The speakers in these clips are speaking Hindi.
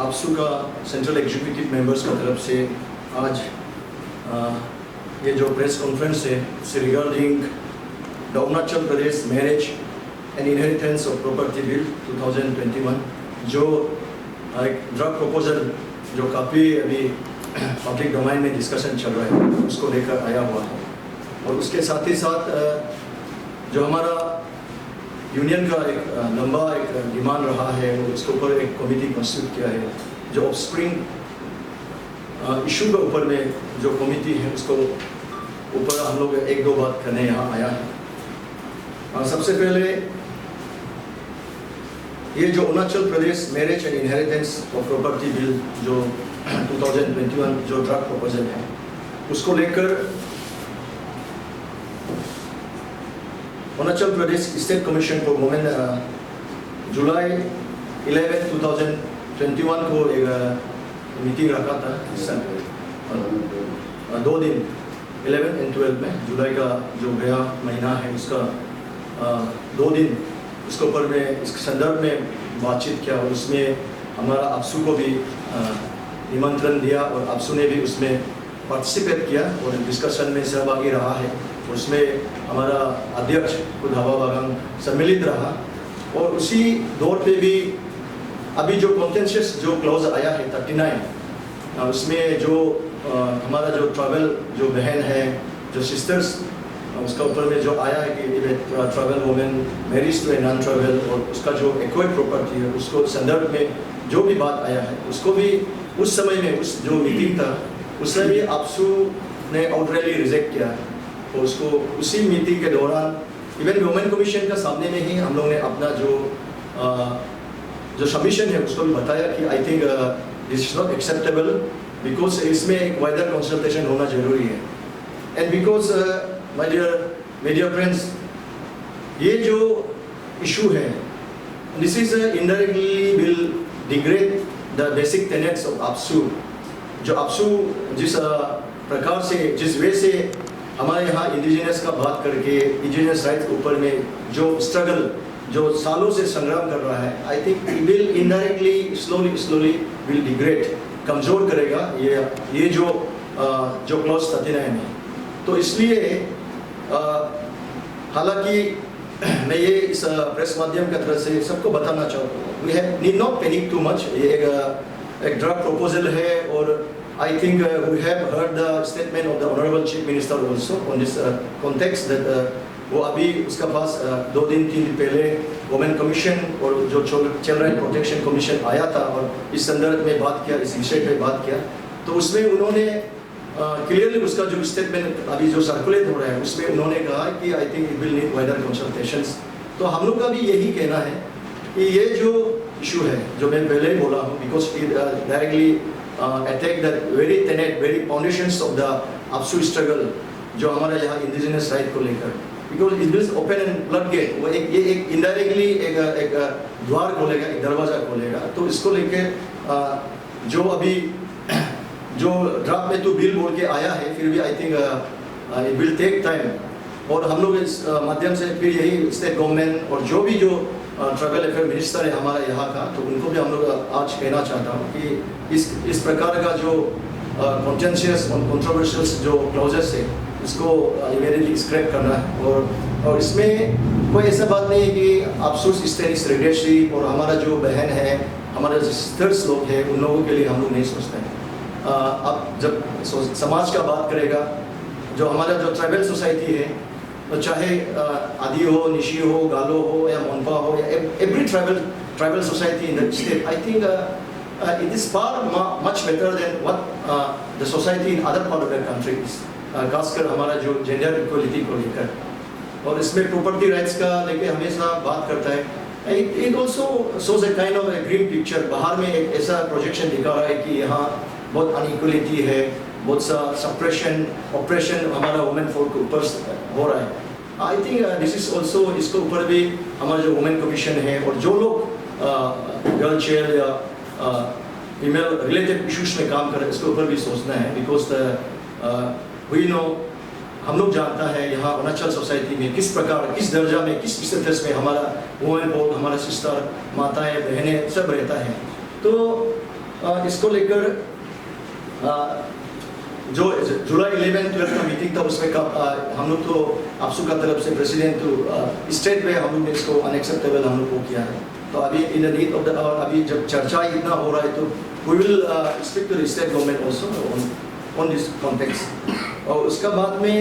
आपसू का सेंट्रल एग्जीक्यूटिव मेंबर्स की तरफ से आज ये जो प्रेस कॉन्फ्रेंस है से regarding the Arunachal Pradesh marriage and inheritance of property bill 2021 जो एक ड्राफ्ट प्रपोजल जो काफ़ी अभी पब्लिक डोमेन में डिस्कशन चल रहा है उसको लेकर आया हुआ है। और उसके साथ ही साथ जो हमारा यूनियन का एक लंबा एक डिमांड रहा है वो उसके ऊपर एक कमेटी कंस्टिट्यूट किया है जो ऑफस्प्रिंग इशू के ऊपर में जो कमेटी है उसको ऊपर हम लोग एक दो बात करने यहाँ आया है। सबसे पहले ये जो Arunachal Pradesh marriage and inheritance of property bill जो 2021 जो ड्राफ्ट प्रपोजल है उसको लेकर अरुणाचल प्रदेश स्टेट कमीशन को गवर्नमेंट जुलाई 11, 2021 को एक मीटिंग रखा था। 2 दिन 11 और 12 में जुलाई का जो गया महीना है उसका 2 दिन उसके ऊपर में इस संदर्भ में बातचीत किया और उसमें हमारा आपसू को भी निमंत्रण दिया और आपसू ने भी उसमें पार्टिसिपेट किया और डिस्कशन में सहभागी रहा है। उसमें हमारा अध्यक्ष खुद हवा बागान सम्मिलित रहा और उसी दौर पे भी अभी जो कॉन्टेंशियस जो क्लॉज आया है 39 उसमें जो हमारा जो ट्राइबल जो बहन है जो सिस्टर्स उसका ऊपर में जो आया है कि tribal women marriage to a non tribal और उसका जो एक्वायर्ड प्रॉपर्टी है उसको संदर्भ में जो भी बात आया है उसको भी उस समय में उस जो मीटिंग था उसमें भी आपसू ने आउटराइटली रिजेक्ट किया और उसको उसी मीटिंग के दौरान इवन वुमेन कमीशन का सामने में ही हम लोग ने अपना जो सबमिशन है उसको भी बताया कि I think this is not acceptable because इसमें एक वाइडर कंसल्टेशन होना जरूरी है and because my dear media friends ये जो इशू है this is indirectly will degrade the basic tenets of APSU जो आपसू जिस प्रकार से जिस वे से हमारे यहाँ इंडिजिनस का बात करके इंडिजिनस राइट्स के ऊपर में जो स्ट्रगल जो सालों से संग्राम कर रहा है आई think it will indirectly slowly will degrade कमज़ोर करेगा ये जो क्लॉज 39 है। तो इसलिए हालांकि मैं ये इस प्रेस माध्यम की तरफ से सबको बताना चाहता हूँ we have need not panic too much. ये एक ड्राफ्ट प्रपोजल है और I think we have heard the statement of the Honorable Chief Minister also on this context that वो अभी उसका पास 2 दिन 3 दिन पहले वुमेन कमीशन और जो चल रहा है प्रोटेक्शन कमीशन आया था और इस संदर्भ में बात किया इस विषय पे बात किया तो उसमें उन्होंने क्लियरली उसका जो स्टेटमेंट अभी जो सर्कुलेट हो रहा है उसमें उन्होंने कहा कि I think it will need wider consultations. तो हम लोग का भी यही कहना है कि ये जो इशू है जो मैं पहले ही बोला हूँ because it directly attack the very tenet very foundations of the APSU struggle जो हमारा यहाँ इंडिजिनस राइट को लेकर because it will open and flood gate वो ये एक इनडायरेक्टली एक द्वार खोलेगा एक दरवाज़ा खोलेगा। तो इसको लेकर जो अभी जो ड्राफ्ट में तो बिल बोल के आया है फिर भी I think it will take time और हम लोग इस माध्यम से फिर यही स्टेट गवर्नमेंट और जो भी जो ट्राइबल अफेयर मिनिस्टर है हमारा यहाँ का तो उनको भी हम लोग आज कहना चाहता हूँ कि इस प्रकार का जो कॉन्टेंशियस और कंट्रोवर्शियल जो क्लॉजेस है इसको इमीडिएटली स्क्रैप करना है और इसमें कोई ऐसा बात नहीं है कि अफसोस इस रिलेशनशिप और हमारा जो बहन है हमारे जो सिस्टर्स लोग हैं उन लोगों के लिए हम लोग नहीं सोचते हैं। अब जब समाज का बात करेगा जो हमारा जो ट्राइबल सोसाइटी है तो चाहे आदि हो निशी हो गालो हो या मोनपा हो या every tribal society in the state I think it is far much better than what the society in other part of the country खासकर हमारा जो जेंडर इक्वलिटी को लेकर और इसमें प्रॉपर्टी राइट्स का लेके हमेशा बात करता है। It also shows a kind of A green picture बाहर में एक ऐसा प्रोजेक्शन दिखा रहा है कि यहाँ बहुत अनइक्वलिटी है बहुत सा सप्रेशन ऑपरेशन हमारा वुमेन फोर्स के ऊपर हो रहा है। आई थिंक दिस इज ऑल्सो इसके ऊपर भी हमारा जो वुमेन कमीशन है और जो लोग गर्ल चेयर या फीमेल रिलेटेड इशूज में काम कर रहे हैं इसके ऊपर भी सोचना है बिकॉज वी नो हम लोग जानता है यहाँ अरुणाचल सोसाइटी में किस प्रकार किस दर्जा में किस स्टेटस में हमारा वुमेन फोर्स हमारा सिस्टर माताएं बहनें सब रहता है। तो इसको लेकर जो जुलाई 11-12 का मीटिंग था उसमें हम लोग तो आपसू का तरफ से प्रेसिडेंट तो स्टेट में हम लोग ने इसको अनएक्सेप्टेबल हम लोग को किया है। तो अभी in the need of the अभी जब चर्चा इतना हो रहा है तो we will speak to the state government also on this context. और उसका बाद में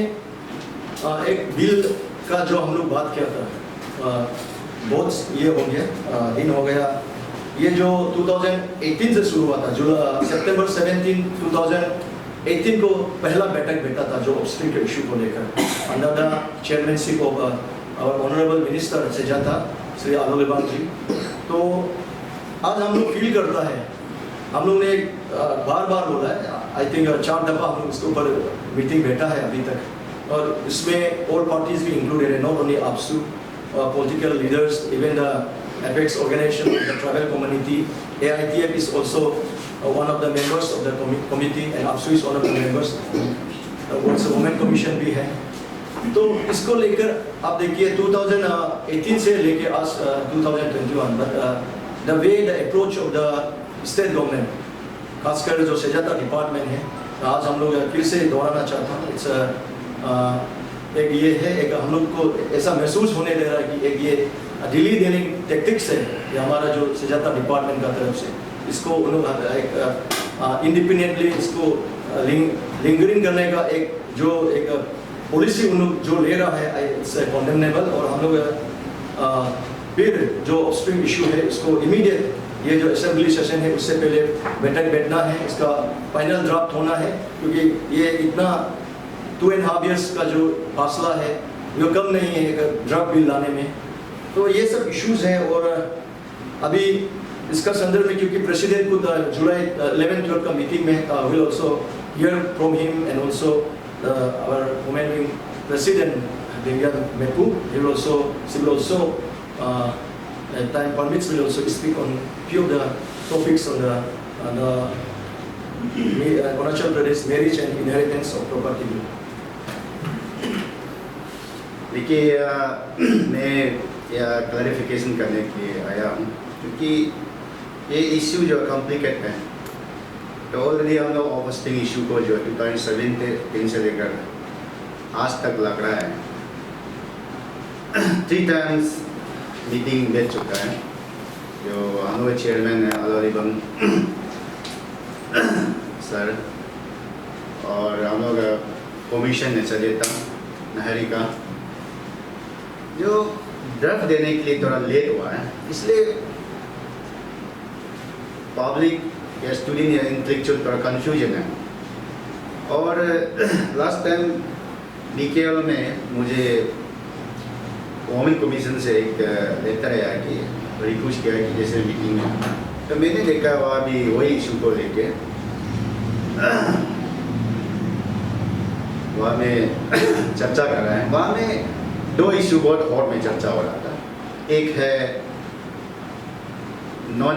एक बिल का जो हम लोग बात किया था बहुत ये हो गया दिन हो गया। ये जो 2018 से शुरू हुआ था, जो सितंबर 17, 2018 को पहला बैठक बैठा था जो ऑब्स्ट्रिंग के इशू को लेकर under the chairmanship of our honourable minister सजाता श्री आलोलेबाग जी। तो आज हम लोग फील करता है, हम लोग ने बार बार बोला है, आई थिंक 4 दफ़ा हम लोग इसके ऊपर मीटिंग बैठा है अभी तक, और इसमें ऑल पार्टीज भी इंक्लूडेड है, not only AAPSU, political leaders, even the apex organization, the tribal community, AITF is also one of the members of the committee, and APSU is one of the members. Also women commission भी है। तो इसको लेकर आप देखिए 2018 से लेके आज 2021, but the way the approach of the state government, खासकर जो सजाता डिपार्टमेंट है, आज हम लोग फिर से दोहराना चाहता हूँ। इट्स एक ये है, एक हम लोग को ऐसा महसूस होने दे रहा है कि एक ये दिल्ली देने टेक्टिक्स है ये हमारा जो सजाता डिपार्टमेंट का तरफ से, इसको उन लोग एक इंडिपेंडेंटली इसको लिंगरिंग करने का एक जो एक पॉलिसी उन लोग जो ले रहा है, इट्स कॉन्डेमनेबल। और हम लोग फिर जो ऑब्स्ट्रिंग इशू है उसको इमीडिएट ये जो असेंबली सेशन है उससे पहले बैठक बैठना है, इसका फाइनल ड्राफ्ट होना है, क्योंकि ये इतना 2.5 years का जो फासला है वो कम नहीं है एक ड्रग बिल लाने में। तो ये सब इश्यूज हैं। और अभी इसका संदर्भ में क्योंकि प्रेसिडेंट को जुलाई 11-12 का मीटिंग में will also hear from him, and also our women wing president Vivian Mepu, he will also time permits will also speak on few of the topics on the Arunachal Pradesh marriage and inheritance of property bill. देखिए मैं यह क्लैरिफिकेशन करने के लिए आया हूँ, क्योंकि ये इश्यू जो कॉम्प्लिकेट है, तो ऑलरेडी हम लोग ऑफस्टिंग इशू को जो 2017 से लेकर आज तक लग रहा है 3 times मीटिंग बैठ चुका है। जो हम लोग चेयरमैन है आलोलेबाग सर, और हम लोग कमीशन है सजेता नहरी का, जो ड्राफ्ट देने के लिए थोड़ा लेट हुआ है, इसलिए पब्लिक या स्टूडेंट या इंटेलेक्चुअल थोड़ा कन्फ्यूजन है। और लास्ट टाइम BKL में मुझे वुमेन कमीशन से एक लेटर आया कि रिक्वेस्ट किया कि जैसे मीटिंग में, तो मैंने देखा वहाँ भी वही इशू को लेके वहाँ में चर्चा कर रहे हैं। वहाँ में 2 इशू बहुत हॉट में चर्चा हो रहा था। एक है non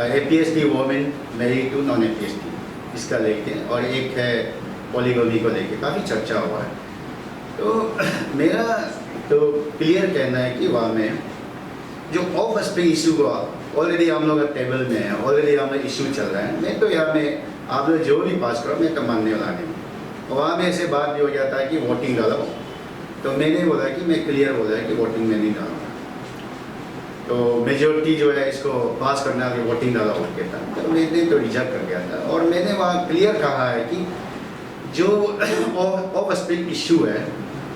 APST women married to non APST, इसका लेके, और एक है पॉलीगमी को लेके काफ़ी चर्चा हुआ है। तो मेरा तो क्लियर कहना है कि वहाँ में जो ऑफ स्प्रिंग इशू को ऑलरेडी हम लोग टेबल में है, ऑलरेडी हम लोग इशू चल रहा है। मैं तो यहाँ में आप लोग जो भी पास करो मैं तो मानने वाला नहीं। वहाँ में ऐसे बात भी हो जाता है कि वोटिंग डालो, तो मैंने बोला कि मैं क्लियर बोला है कि वोटिंग में नहीं डालूंगा। तो मेजोरिटी जो है इसको पास करना कि वोटिंग डाला हो कहता, तो मैंने तो रिजेक्ट कर गया था। और मैंने वहाँ क्लियर कहा है कि जो ऑफ स्प्रिंग इशू है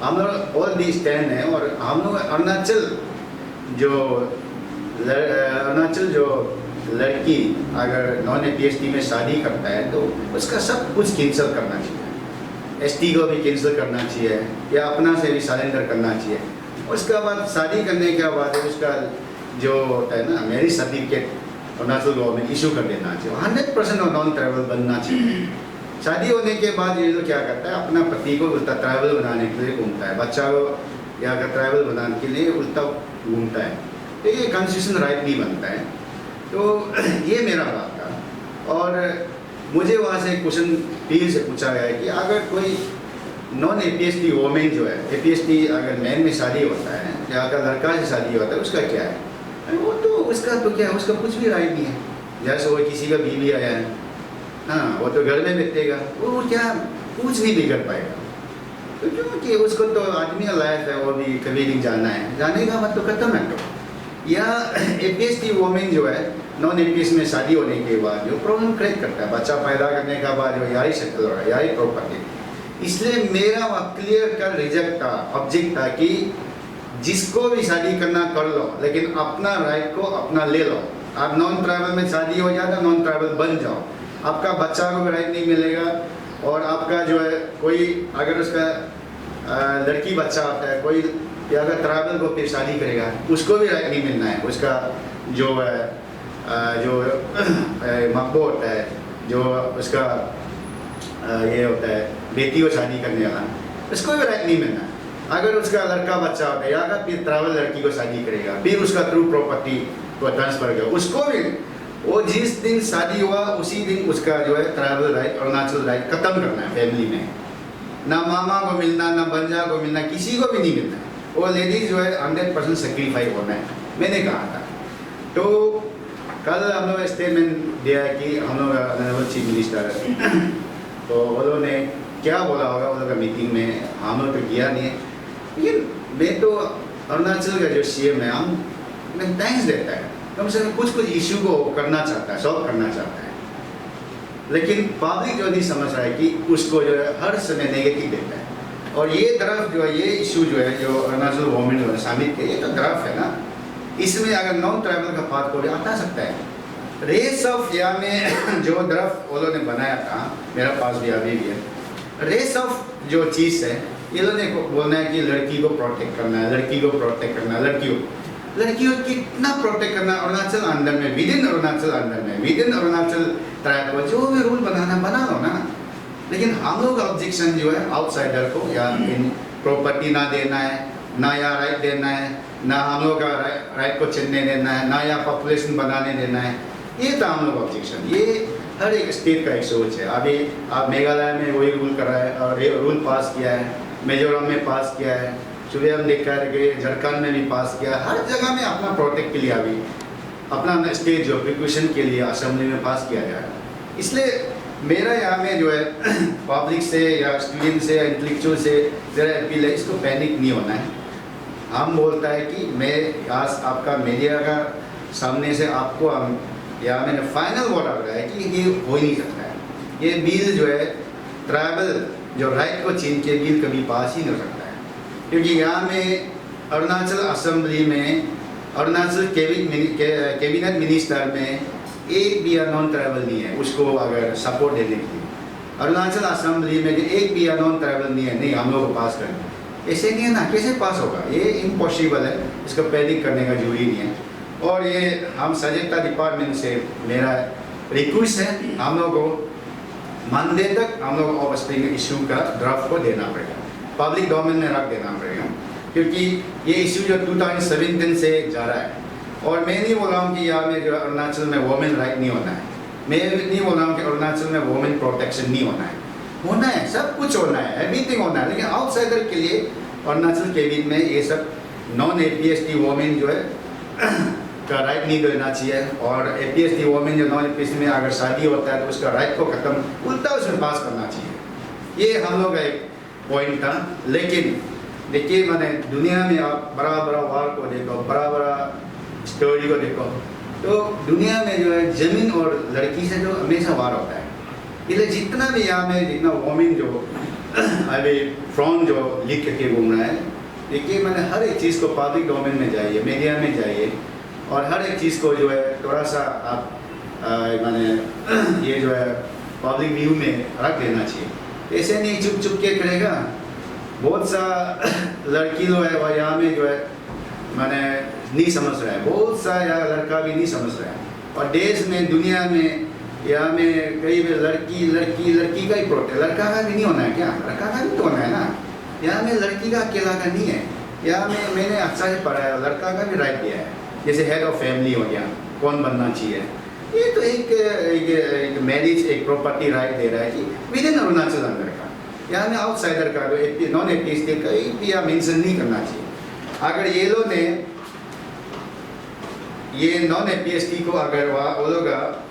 हम लोग ऑल दी स्टैंड है, और हम लोग अरुणाचल जो लड़की अगर नॉन APST में शादी करता है तो उसका सब कुछ कैंसिल करना चाहिए, ST को भी कैंसिल करना चाहिए, या अपना से भी सरेंडर करना चाहिए। उसके बाद शादी करने के बाद उसका जो है ना marriage certificate Arunachal government issue कर देना चाहिए, 100% नॉन ट्राइबल बनना चाहिए। शादी होने के बाद ये तो क्या करता है, अपना पति को उल्टा ट्राइबल बनाने के लिए घूमता है, बच्चा को या ट्राइबल बनाने के लिए उल्टा घूमता है, तो ये कॉन्स्टिट्यूशन राइट नहीं बनता है। तो ये मेरा बात था। और मुझे वहाँ से क्वेश्चन पीर से पूछा गया है कि अगर कोई नॉन APST वोमेन जो है, APST अगर मैन में शादी होता है या अगर लड़का से शादी होता है उसका क्या है? वो तो उसका तो क्या है, उसका कुछ भी राइट नहीं है। जैसे वो किसी का बीवी आया है, हाँ वो तो घर में बैठेगा, वो क्या कुछ नहीं बिगड़ पाएगा। तो क्योंकि उसको तो आदमी का लाइफ है, वो भी कभी नहीं जाना है, जाने का मत तो खत्म है। तो या एपीएसटी वोमेन जो है नॉन एपीएस में शादी होने के बाद जो प्रॉब्लम क्रिएट करता है, बच्चा पैदा करने के बाद जो यही सेटल हो रहा है, यही प्रॉपर्टी। इसलिए मेरा क्लियर कर रिजेक्ट था, ऑब्जेक्ट था कि जिसको भी शादी करना कर लो, लेकिन अपना राइट को अपना ले लो। आप नॉन ट्राइबल में शादी हो जाता, नॉन ट्राइबल बन जाओ, आपका बच्चा को भी राइट नहीं मिलेगा, और आपका जो है कोई अगर उसका लड़की बच्चा होता है, कोई या अगर ट्राइबल को फिर शादी करेगा, उसको भी राइट नहीं मिलना है। उसका जो जो मकबू होता है, जो उसका ये होता है बेटी को शादी करने वाला, उसको भी राइट नहीं मिलना। अगर उसका लड़का बच्चा होता है या अगर फिर ट्राइबल लड़की को शादी करेगा, फिर उसका थ्रू प्रॉपर्टी को ट्रांसफर करेगा, उसको भी वो जिस दिन शादी हुआ उसी दिन उसका जो है ट्राइबल राइट, अरुणाचल राइट खत्म करना है फैमिली में। ना मामा को मिलना, ना बंजा को मिलना, किसी को भी नहीं मिलना। वो लेडीज जो है 100% सेक्रीफाई होना है, मैंने कहा था। तो कल हम लोग स्टेटमेंट दिया कि हम लोग ऑनरेबल चीफ मिनिस्टर तो उन्होंने क्या बोला होगा उन लोग का मीटिंग में, हम लोग तो किया नहीं है। लेकिन मैं तो अरुणाचल का जो सीएम है, मैं थैंक्स देता है, कम से कम कुछ इशू को करना चाहता है, सॉल्व करना चाहता है। लेकिन पब्लिक जो नहीं समझ रहा है कि उसको जो है हर समय नेगेटिव देता है। और ये तरफ जो है, ये इशू जो है जो अरुणाचल गवर्नमेंट ने शामिल किया, ये तो तरफ है ना, इसमें अगर नॉन ट्राइबल का पार्ट को भी हटा सकता है। रेस ऑफ या में जो तरफ वो लोगों ने बनाया था, मेरा पास भी अभी भी है, रेस ऑफ जो चीज़ है, ये लोगों ने बोलना है कि लड़की को प्रोटेक्ट करना है, लड़की को प्रोटेक्ट करना है, लड़कियों को कितना प्रोटेक्ट करना अरुणाचल अंदर में, विद इन अरुणाचल अंदर में, विद इन अरुणाचल ट्राइब को जो भी रूल बनाना बना लो ना। लेकिन हम लोग का ऑब्जेक्शन जो है आउटसाइडर को या प्रॉपर्टी ना देना है, ना या राइट देना है, ना हम लोग का राइट को चलने देना है, ना या पॉपुलेशन बनाने देना है, ये था हम लोग ऑब्जेक्शन। ये हर एक स्टेट का एक सोच है। अभी आप मेघालय में वही रूल कर रहा है और ये रूल पास किया है, मिजोरम में पास किया है, सुबह हम देखा है कि झारखंड में भी पास किया, हर जगह में अपना प्रोटेक्ट के लिए अभी अपना स्टेट जो प्रिक्वेशन के लिए असेंबली में पास किया जाए। इसलिए मेरा यहाँ में जो है पब्लिक से या स्टूडेंट से या इंटेलेक्चुअल से ज़रा अपील है, इसको पैनिक नहीं होना है। हम बोलता है कि मैं आज आपका मीडिया का सामने से आपको यहाँ मैंने फाइनल बोला है कि ये हो ही नहीं सकता है। ये बिल जो है ट्राइबल जो राइट को छीन के बिल कभी पास ही नहीं हो सकता है, क्योंकि यहाँ में अरुणाचल असेंबली में, अरुणाचल कैबिनेट मिनिस्टर में एक भी नॉन ट्राइबल नहीं है उसको अगर सपोर्ट देने के लिए। अरुणाचल असेंबली में एक भी नॉन ट्राइबल नहीं है, नहीं हम लोग को पास करना, ऐसे नहीं है ना, कैसे पास होगा? ये इम्पॉसिबल है, इसको पैनिक करने का जरूरी नहीं है। और ये हम सजगता डिपार्टमेंट से मेरा रिक्वेस्ट है, हम लोग को मंडे तक हम लोग ऑफ स्प्रिंग इशू का ड्राफ्ट को देना पड़ेगा, पब्लिक डोमेन में रख देना पड़ेगा, क्योंकि ये इशू जो 2017 से जा रहा है। और मैं नहीं बोल रहा हूँ कि यहाँ में जो अरुणाचल में वोमेन राइट नहीं होना है, मैं नहीं बोल रहा हूँ कि अरुणाचल में वोमेन प्रोटेक्शन नहीं होना है, होना है, सब कुछ होना है, एवरीथिंग होना है। लेकिन आउटसाइडर के लिए अरुणाचल केबिन में ये सब नॉन एपीएसटी वोमेन जो है का राइट नहीं देना चाहिए। और एपीएसटी वोमेन जो नॉन एपीएसटी में अगर शादी होता है तो उसका राइट को खत्म उल्टा उसमें पास करना चाहिए। ये हम लोग का एक पॉइंट था। लेकिन देखिए मैंने दुनिया में आप बड़ा बड़ा वार को देखो, बड़ा बड़ा स्टोरी को देखो, तो दुनिया में जो है ज़मीन और लड़की से जो हमेशा वार होता है। इसलिए जितना भी यहाँ में जितना वोमेन जो अभी फ्रॉम जो लिख के घूम रहा है, देखिए मैंने हर एक चीज़ को पब्लिक डोमेन में जाइए, मीडिया में जाइए, और हर एक चीज़ को जो है थोड़ा सा आप मैंने ये जो है पब्लिक व्यू में रख देना चाहिए। ऐसे नहीं चुप चुप के करेगा। बहुत सा लड़की जो है वह यहाँ में जो है मैंने नहीं समझ रहा है, बहुत सा यहाँ लड़का भी नहीं समझ रहा है। और देश में दुनिया में यहाँ में कई बार लड़की का ही प्रोटेक्ट, लड़का का भी नहीं होना है क्या? लड़का का भी तो होना है ना। यहाँ में लड़की का अकेला का नहीं है। यहाँ में मैंने अच्छा से पढ़ा है, लड़का का भी राइट दिया है, जैसे हेड ऑफ फैमिली हो गया, कौन बनना चाहिए। ये तो एक मैरिज एक प्रॉपर्टी राइट दे रहा है कि विद इन अरुणाचल अंदर का, यहाँ में आउटसाइडर का जो नॉन एपीएसटी का एक भी यहाँ मेंशन नहीं करना चाहिए। अगर ये लोग ने ये नॉन एपीएसटी को अगर वो लोग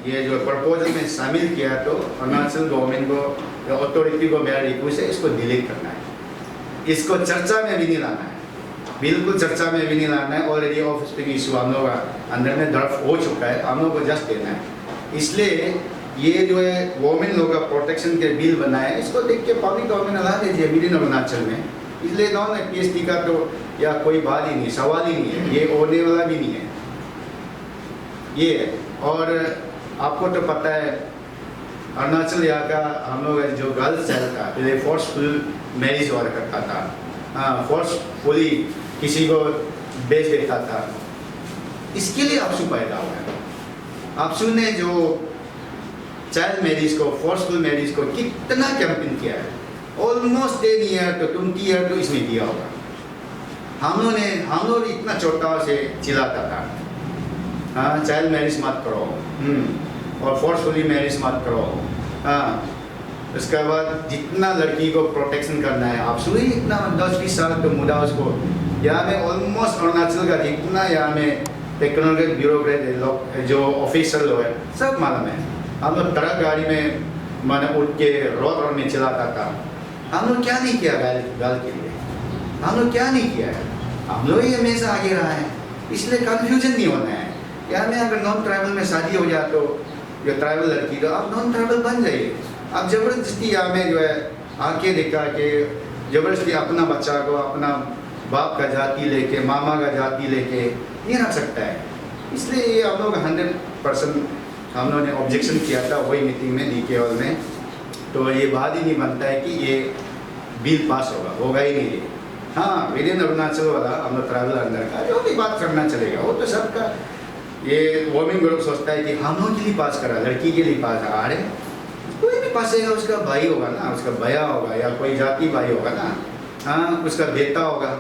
ये जो प्रपोजल में शामिल किया तो अरुणाचल गवर्नमेंट को अथॉरिटी को मेरा रिक्वेस्ट है इसको डिलीट करना है, इसको चर्चा में भी नहीं लाना है, बिल्कुल चर्चा में भी नहीं लाना है। ऑलरेडी ऑफिस पे इशू हम लोग अंदर में ड्राफ्ट हो चुका है, हम लोग को जस्ट देना है। इसलिए ये जो है वोमेन लोग का प्रोटेक्शन के बिल बनाए इसको देख के पब्लिक गवर्नमेंट ला दीजिए विद इन अरुणाचल में। इसलिए नॉन एपीएसटी का तो या कोई बात ही नहीं, सवाल ही नहीं है, ये होने वाला भी नहीं है ये है। और आपको तो पता है अरुणाचल यहाँ का हम लोग जो गर्ल्स चाइल्ड था पहले फोर्सफुल मैरिज हुआ करता था, हाँ फोर्सफुली किसी को बेच देता था। इसके लिए आपसू पैदा हुआ है। आपसू ने जो चाइल्ड मैरिज को फोर्सफुल मैरिज को कितना कैंपेन किया है, ऑलमोस्ट 10 ईयर तो 20 ईयर तो इसमें दिया होगा। हम लोग इतना छोटा से चिल्लाता था, हाँ चाइल्ड मैरिज मत करो, और फोर्सफुली मैरिज मत करो, हाँ उसके बाद जितना लड़की को प्रोटेक्शन करना है आप सुनिए, इतना 10-20 साल तो मुद्दा उसको यहाँ में ऑलमोस्ट अरुणाचल का जितना यहाँ में टेक्नोलॉजी ब्यूरोक्रेट लोग जो ऑफिसर लोग है सब मालूम है। हम लोग ट्रक गाड़ी में मैंने उठ के रोड में चलाता था, हम लोग क्या नहीं किया गाल के लिए, हम लोग क्या नहीं किया है, हम लोग ही हमेशा आगे रहा है। इसलिए कंफ्यूजन नहीं होना है। यार में अगर नॉन ट्राइबल में शादी हो जाए तो जो ट्राइबल लड़की तो आप नॉन ट्राइबल बन जाइए। आप ज़बरदस्ती यहाँ में जो है आंखें दिखा के ज़बरदस्ती अपना बच्चा को अपना बाप का जाति लेके मामा का जाति लेके नहीं रख सकता है। इसलिए ये हम लोग 100% हम लोगों ने ऑब्जेक्शन किया था वही मीटिंग में DK हॉल में। तो ये बात ही नहीं बनता है कि ये बिल पास होगा ही नहीं है। हाँ विद इन अरुणाचल वाला हम लोग ट्राइबल अंदर का जो भी बात करना चलेगा वो तो सबका ये वोमेन ग्रुप सोचता है कि हम लोग के लिए पास करा, लड़की के लिए पास आ रहे, कोई भी पासेगा उसका भाई होगा ना, उसका भैया होगा या कोई जाति भाई होगा ना, हाँ उसका बेटा होगा,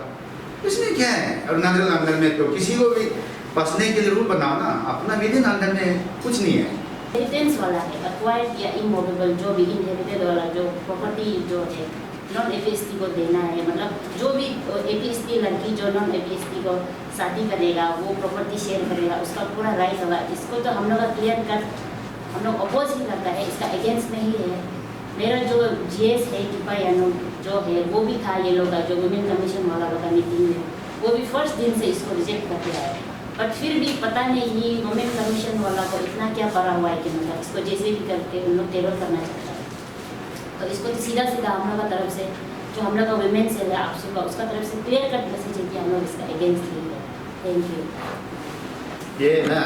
इसमें क्या है। अरुणाचल अंदर में तो किसी को भी पसने के लिए रूल बनाओ ना, अपना विद इन अंदर में कुछ नहीं है। इनहेरिटेंस वाला है, एक्वायर्ड या इमूवेबल जो भी इनहेरिटेड वाला जो प्रॉपर्टी जो है नॉन एपीएसटी को देना है। मतलब जो भी एपीएसटी लड़की जो नॉन एपीएसटी को शादी करेगा वो प्रॉपर्टी शेयर करेगा, उसका पूरा राइट होगा। इसको तो हम लोग का क्लियर कट हम लोग अपोज ही करता है, इसका अगेंस्ट नहीं है। मेरा जो GS है टिपा यानो जो है वो भी था ये लोग का जो वुमेन कमीशन वाला का मीटिंग में, वो भी फर्स्ट दिन से इसको रिजेक्ट करके आया। बट फिर भी पता नहीं वुमेन कमीशन वाला को इतना क्या पड़ा हुआ है कि मतलब इसको जैसे भी करके उन लोग टेबल करना चाहता है। तो इसको तो सीधा हम लोग का तरफ से जो हम लोग का वुमेन सेल है आपसू का उसका तरफ से क्लियर कट मैसेज है कि हम लोग इसका अगेंस्ट ही है। Thank you. ये ना